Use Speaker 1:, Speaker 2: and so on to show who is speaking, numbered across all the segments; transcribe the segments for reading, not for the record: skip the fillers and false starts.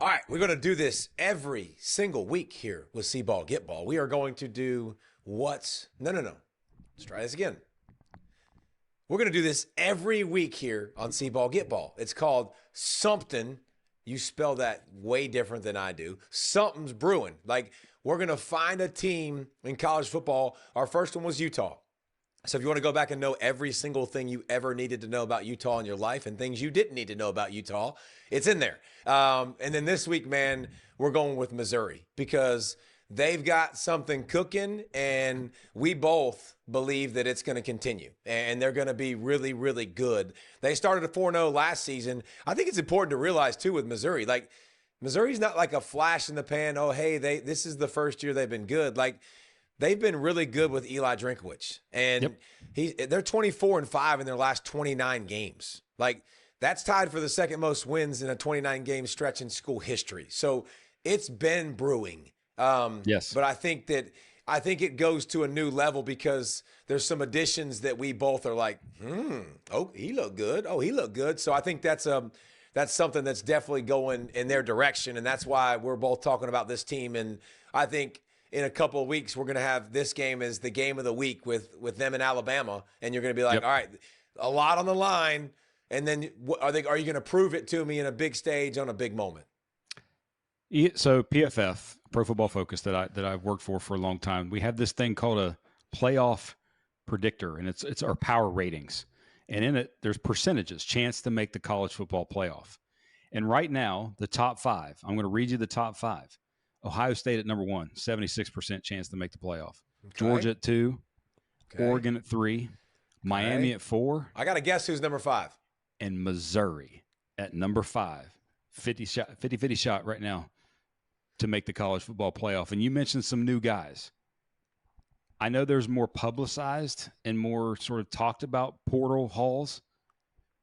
Speaker 1: All right, we're going to do this every single week here with See Ball, Get Ball. We are going to do no. Let's try this again. We're going to do this every week here on See Ball, Get Ball. It's called Sumpthin. You spell that way different than I do. Something's brewing. Like, we're going to find a team in college football. Our first one was Utah. So if you want to go back and know every single thing you ever needed to know about Utah in your life and things you didn't need to know about Utah, it's in there. And then this week, man, we're going with Missouri because they've got something cooking, and we both believe that it's going to continue, and they're going to be really, really good. They started at 4-0 last season. I think it's important to realize, too, with Missouri, like, Missouri's not like a flash in the pan, oh, hey, this is the first year they've been good. Like, they've been really good with Eli Drinkwitz, and they're 24-5 in their last 29 games. Like, that's tied for the second most wins in a 29-game stretch in school history. So it's been brewing.
Speaker 2: Yes.
Speaker 1: But I think it goes to a new level because there's some additions that we both are like, oh, he looked good. Oh, he looked good. So I think that's something that's definitely going in their direction, and that's why we're both talking about this team. And I think in a couple of weeks, we're going to have this game as the game of the week with them in Alabama. And you're going to be like, all right, a lot on the line. And then are you going to prove it to me in a big stage on a big moment?
Speaker 2: So PFF, Pro Football Focus, that I've worked for a long time, we have this thing called a playoff predictor, and it's our power ratings. And in it, there's percentages, chance to make the college football playoff. And right now, the top five, I'm going to read you the top five. Ohio State at number 1, 76% chance to make the playoff. Okay. Georgia at 2, Oregon at 3, Miami at 4.
Speaker 1: I got to guess who's number 5.
Speaker 2: And Missouri at number 5. 50-50 shot right now to make the college football playoff. And you mentioned some new guys. I know there's more publicized and more sort of talked about portal hauls,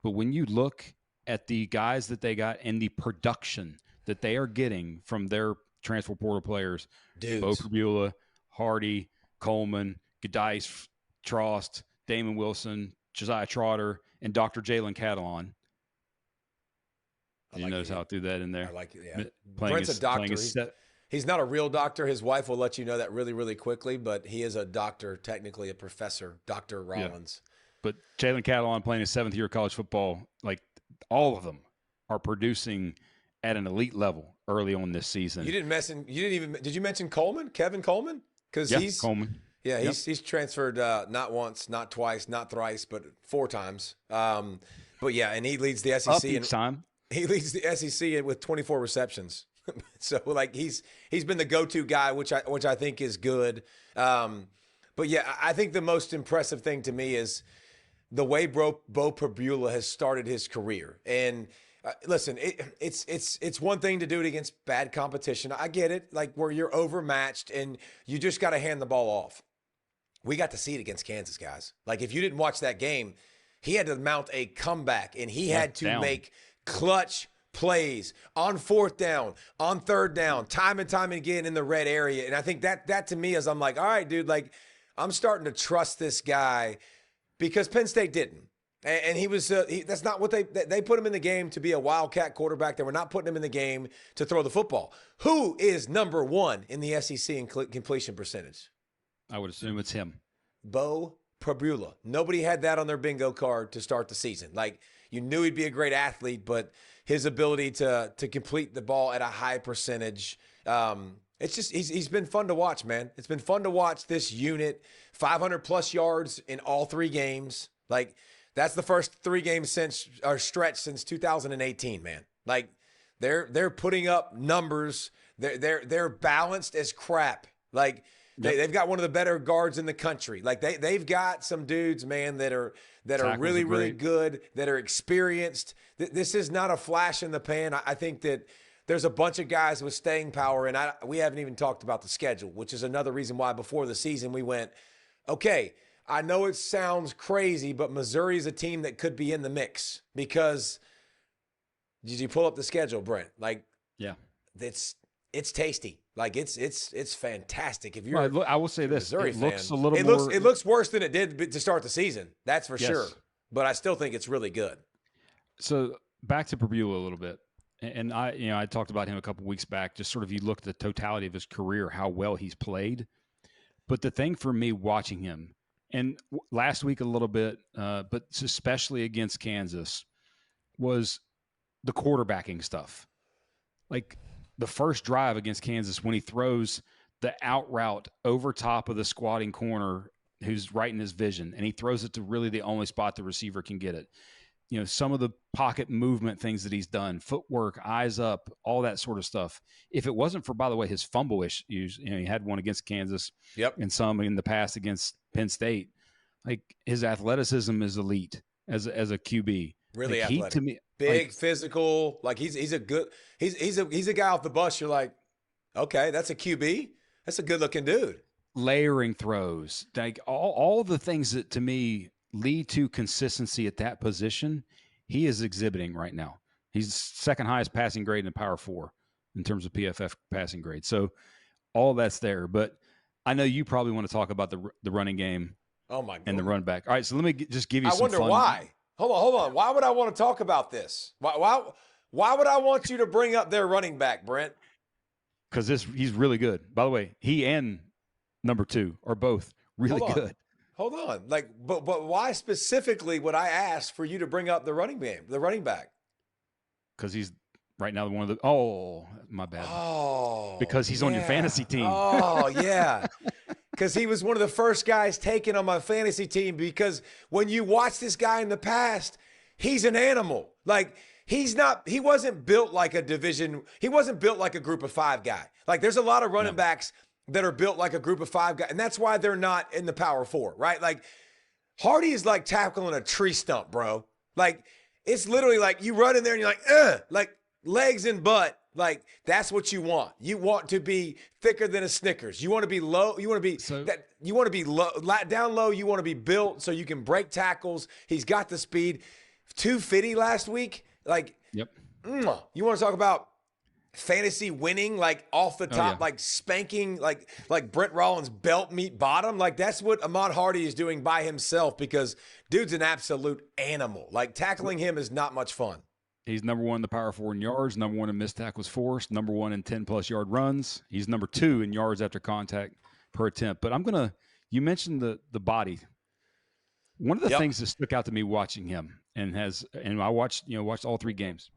Speaker 2: but when you look at the guys that they got and the production that they are getting from their transfer portal players, Beau Pribula, Hardy, Coleman, Gadice, Trost, Damon Wilson, Josiah Trotter, and Dr. Jalen Catalon. You notice how I threw that in there?
Speaker 1: I like it, yeah. Brent's a doctor. He's not a real doctor. His wife will let you know that really, really quickly, but he is a doctor, technically a professor, Dr. Rollins.
Speaker 2: Yeah. But Jalen Catalon playing his 7th year of college football, like all of them are producing at an elite level early on this season.
Speaker 1: Did you mention Coleman, Kevin Coleman? Because
Speaker 2: Coleman.
Speaker 1: Yeah, he's transferred not once, not twice, not thrice, but 4 times. But yeah, and he leads the SEC.
Speaker 2: Each time.
Speaker 1: He leads the SEC with 24 receptions. So like he's been the go-to guy, which I think is good. But yeah, I think the most impressive thing to me is the way Beau Pribula has started his career. And listen, it's one thing to do it against bad competition. I get it, like where you're overmatched and you just got to hand the ball off. We got to see it against Kansas, guys. Like if you didn't watch that game, he had to mount a comeback and he had to make clutch plays on 4th down, on 3rd down, time and time again in the red area. And I think that to me is, I'm like, all right, dude, like I'm starting to trust this guy because Penn State didn't. And he was, that's not what they put him in the game to be a wildcat quarterback. They were not putting him in the game to throw the football. Who is number 1 in the SEC in completion percentage?
Speaker 2: I would assume it's him.
Speaker 1: Beau Pribula. Nobody had that on their bingo card to start the season. Like, you knew he'd be a great athlete, but his ability to complete the ball at a high percentage, it's just he's been fun to watch, man. It's been fun to watch this unit, 500+ yards in all 3 games. Like, that's the first 3 games stretch since 2018, man. Like, they're putting up numbers. They're balanced as crap. Like, they've got one of the better guards in the country. Like they've got some dudes, man, that are really, really good, that are experienced. This is not a flash in the pan. I think that there's a bunch of guys with staying power, and we haven't even talked about the schedule, which is another reason why before the season we went, okay, I know it sounds crazy, but Missouri's a team that could be in the mix because did you pull up the schedule, Brent? Like,
Speaker 2: yeah,
Speaker 1: it's tasty. Like it's fantastic. If you're,
Speaker 2: I will say this:
Speaker 1: Missouri
Speaker 2: it looks
Speaker 1: fan,
Speaker 2: a little more.
Speaker 1: It looks worse than it did to start the season. That's for sure. But I still think it's really good.
Speaker 2: So back to Pribula a little bit. And I talked about him a couple weeks back. Just sort of, you look at the totality of his career, how well he's played. But the thing for me watching him, and last week a little bit, but especially against Kansas, was the quarterbacking stuff. Like the first drive against Kansas, when he throws the out route over top of the squatting corner who's right in his vision, and he throws it to really the only spot the receiver can get it. Some of the pocket movement things that he's done, footwork, eyes up, all that sort of stuff. If it wasn't for, by the way, his fumble issues, he had one against Kansas, and some in the past against Penn State. Like, his athleticism is elite as a QB.
Speaker 1: Really
Speaker 2: like,
Speaker 1: athletic,
Speaker 2: to me,
Speaker 1: big, physical. Like he's a guy off the bus. You're like, okay, that's a QB. That's a good looking dude.
Speaker 2: Layering throws, like all the things that to me lead to consistency at that position, he is exhibiting right now. He's second highest passing grade in the Power 4 in terms of PFF passing grade. So all that's there. But I know you probably want to talk about the running game.
Speaker 1: Oh my God.
Speaker 2: And the run back. All right, so let me just give you some
Speaker 1: wonder
Speaker 2: fun.
Speaker 1: Why. Hold on. Why would I want to talk about this? Why would I want you to bring up their running back, Brent?
Speaker 2: Because he's really good. By the way, he and number 2 are both really good.
Speaker 1: Hold on. Like, but why specifically would I ask for you to bring up the running back?
Speaker 2: Because he's right now one of the. Oh, my bad.
Speaker 1: Oh,
Speaker 2: because he's on your fantasy team.
Speaker 1: Oh, yeah. Because he was one of the first guys taken on my fantasy team. Because when you watch this guy in the past, he's an animal. Like, he wasn't built like he wasn't built like a group of 5 guy. Like, there's a lot of running backs that are built like a group of 5 guys. And that's why they're not in the Power 4, right? Like, Hardy is like tackling a tree stump, bro. Like, it's literally like you run in there and you're like, ugh, like legs and butt. Like, that's what you want. You want to be thicker than a Snickers. You want to be low. You want to be low, down low. You want to be built so you can break tackles. He's got the speed. 250 last week. Like,
Speaker 2: yep.
Speaker 1: You want to talk about fantasy winning, like off the top, like spanking, like Brent Rollins belt meat bottom. Like, that's what Ahmad Hardy is doing by himself, because dude's an absolute animal. Like, tackling him is not much fun.
Speaker 2: He's number 1 in the Power 4 in yards, number 1 in missed tackles forced, number 1 in 10-plus yard runs. He's number 2 in yards after contact per attempt. But you mentioned the body. One of the things that stuck out to me watching him, and I watched all 3 games.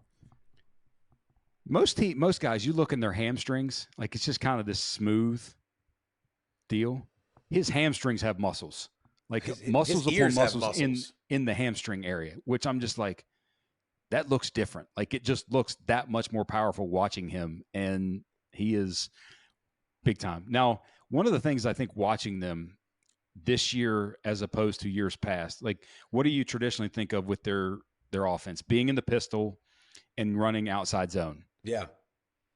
Speaker 2: Most guys, you look in their hamstrings, like it's just kind of this smooth deal. His hamstrings have muscles, like muscles upon muscles in the hamstring area, which I'm just like, that looks different. Like, it just looks that much more powerful watching him, and he is big time. Now, one of the things I think watching them this year as opposed to years past, like, what do you traditionally think of with their offense? Being in the pistol and running outside zone.
Speaker 1: Yeah.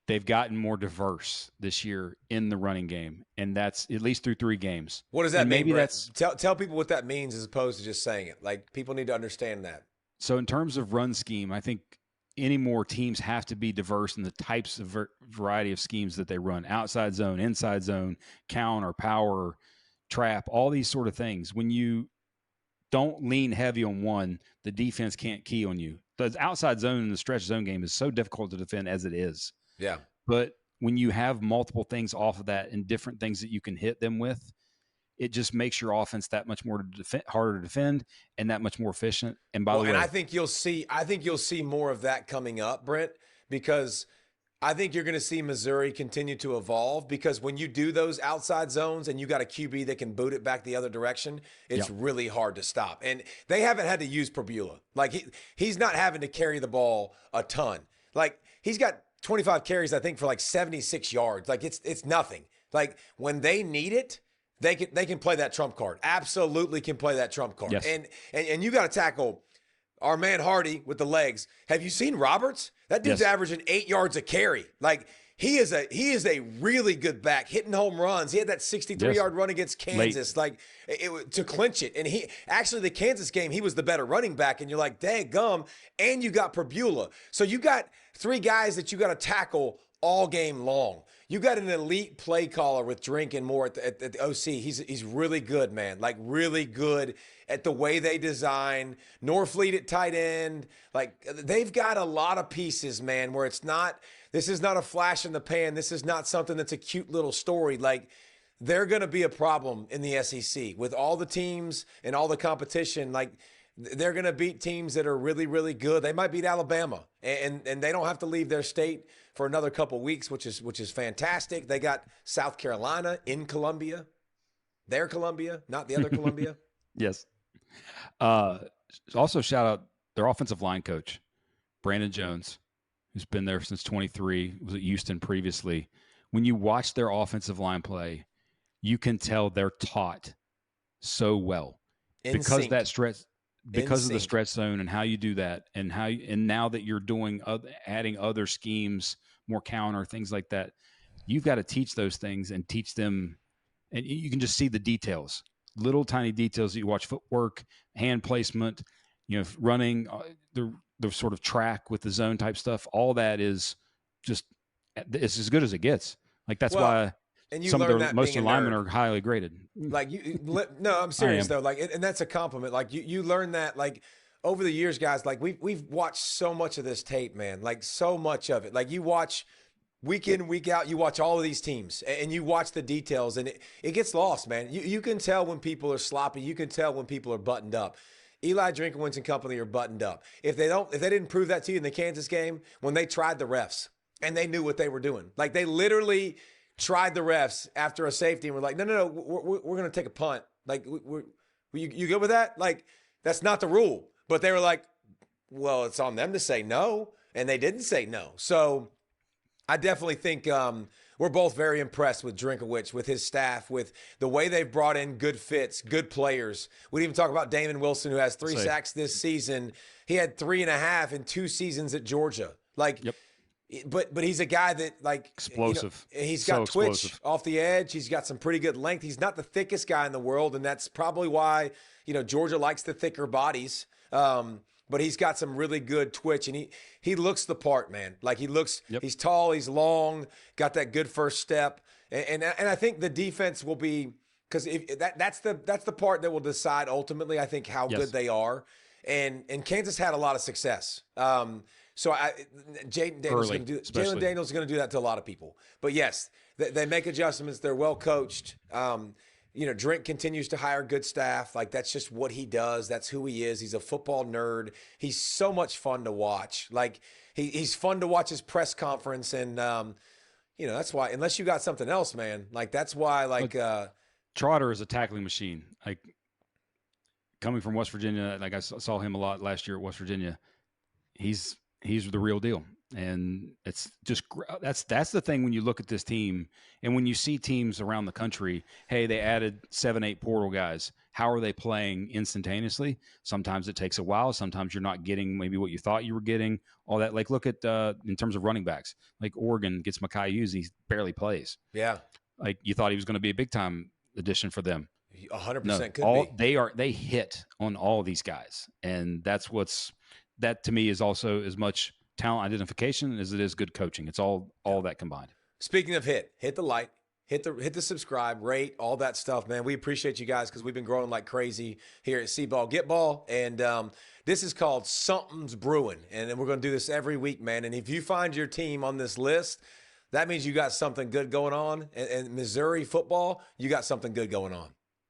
Speaker 2: They've gotten more diverse this year in the running game, and that's at least through 3 games.
Speaker 1: What does that mean? Maybe tell people what that means as opposed to just saying it. Like, people need to understand that.
Speaker 2: So in terms of run scheme, I think any more teams have to be diverse in the types of variety of schemes that they run. Outside zone, inside zone, counter, power, trap, all these sort of things. When you don't lean heavy on one, the defense can't key on you. The outside zone and the stretch zone game is so difficult to defend as it is.
Speaker 1: Yeah.
Speaker 2: But when you have multiple things off of that and different things that you can hit them with, it just makes your offense that much more harder to defend and that much more efficient. And by the way,
Speaker 1: and I think you'll see more of that coming up, Brent, because I think you're going to see Missouri continue to evolve, because when you do those outside zones and you got a QB that can boot it back the other direction, it's really hard to stop. And they haven't had to use Pribula. Like, he's not having to carry the ball a ton. Like, he's got 25 carries, I think, for like 76 yards. Like, it's nothing. Like, when they need it, they can play that trump card. Absolutely can play that trump card.
Speaker 2: Yes.
Speaker 1: And you got to tackle our man Hardy with the legs. Have you seen Roberts? That dude's averaging 8 yards a carry. Like, he is a really good back, hitting home runs. He had that 63-yard run against Kansas, to clinch it. And the Kansas game, he was the better running back. And you're like, dang gum. And you got Pribula. So you got 3 guys that you got to tackle all game long. You got an elite play caller with Drink and more at the OC. He's really good, man. Like really good at the way they design. Norfleet at tight end. Like they've got a lot of pieces, man, where this is not a flash in the pan. This is not something that's a cute little story. Like they're going to be a problem in the SEC with all the teams and all the competition. Like they're going to beat teams that are really, really good. They might beat Alabama, and they don't have to leave their state for another couple weeks, which is fantastic. They got South Carolina in Columbia. Their Columbia, not the other Columbia.
Speaker 2: Yes. Also shout out their offensive line coach, Brandon Jones, who's been there since 23, was at Houston previously. When you watch their offensive line play, you can tell they're taught so well because of that stretch. Because of the stretch zone and how you do that, and now that you're doing adding other schemes, more counter things like that, you've got to teach those things and teach them, and you can just see the details, little tiny details that you watch: footwork, hand placement, running, the sort of track with the zone type stuff. All that is just it's as good as it gets. Like that's why. And you some of the most alignment are highly graded.
Speaker 1: Like no, I'm serious though. Like, and that's a compliment. Like you learn that like over the years, guys. Like we've watched so much of this tape, man. Like so much of it. Like you watch week in, week out. You watch all of these teams, and you watch the details, and it gets lost, man. You can tell when people are sloppy. You can tell when people are buttoned up. Eli Drinkowitz and company are buttoned up. If they didn't prove that to you in the Kansas game, when they tried the refs and they knew what they were doing, like they literally tried the refs after a safety and we're like, no, we're going to take a punt. Like, you good with that? Like, that's not the rule. But they were like, well, it's on them to say no. And they didn't say no. So I definitely think we're both very impressed with Drinkowitz, with his staff, with the way they've brought in good fits, good players. We didn't even talk about Damon Wilson, who has 3 sacks this season. He had 3.5 in 2 seasons at Georgia. Like, yep. But he's a guy that like
Speaker 2: explosive.
Speaker 1: He's got twitch off the edge. He's got some pretty good length. He's not the thickest guy in the world, and that's probably why Georgia likes the thicker bodies. But he's got some really good twitch, and he looks the part, man. Like he looks. Yep. He's tall. He's long. Got that good first step, and I think the defense will be because that's the part that will decide ultimately. I think how good they are, and Kansas had a lot of success. So Jalen Daniels is going to do that to a lot of people. But yes, they make adjustments. They're well coached. Drink continues to hire good staff. Like that's just what he does. That's who he is. He's a football nerd. He's so much fun to watch. Like he's fun to watch his press conference, and that's why. Unless you got something else, man. Like that's why. Like
Speaker 2: Trotter is a tackling machine. Like coming from West Virginia, like I saw him a lot last year at West Virginia. He's the real deal. And it's just, that's the thing when you look at this team and when you see teams around the country, hey, they added 7-8 portal guys. How are they playing instantaneously? Sometimes it takes a while. Sometimes you're not getting maybe what you thought you were getting, all that. Like look at, in terms of running backs, like Oregon gets Mekhi Hughes, he barely plays.
Speaker 1: Yeah.
Speaker 2: Like you thought he was going to be a big time addition for them.
Speaker 1: 100% could be.
Speaker 2: They hit on all these guys. And that to me is also as much talent identification as it is good coaching. It's all that combined.
Speaker 1: Speaking of hit the like, hit the subscribe, rate, all that stuff, man. We appreciate you guys because we've been growing like crazy here at See Ball Get Ball. And this is called Sumpthin's Brewin. And we're going to do this every week, man. And if you find your team on this list, that means you got something good going on. And Missouri football, you got something good going on.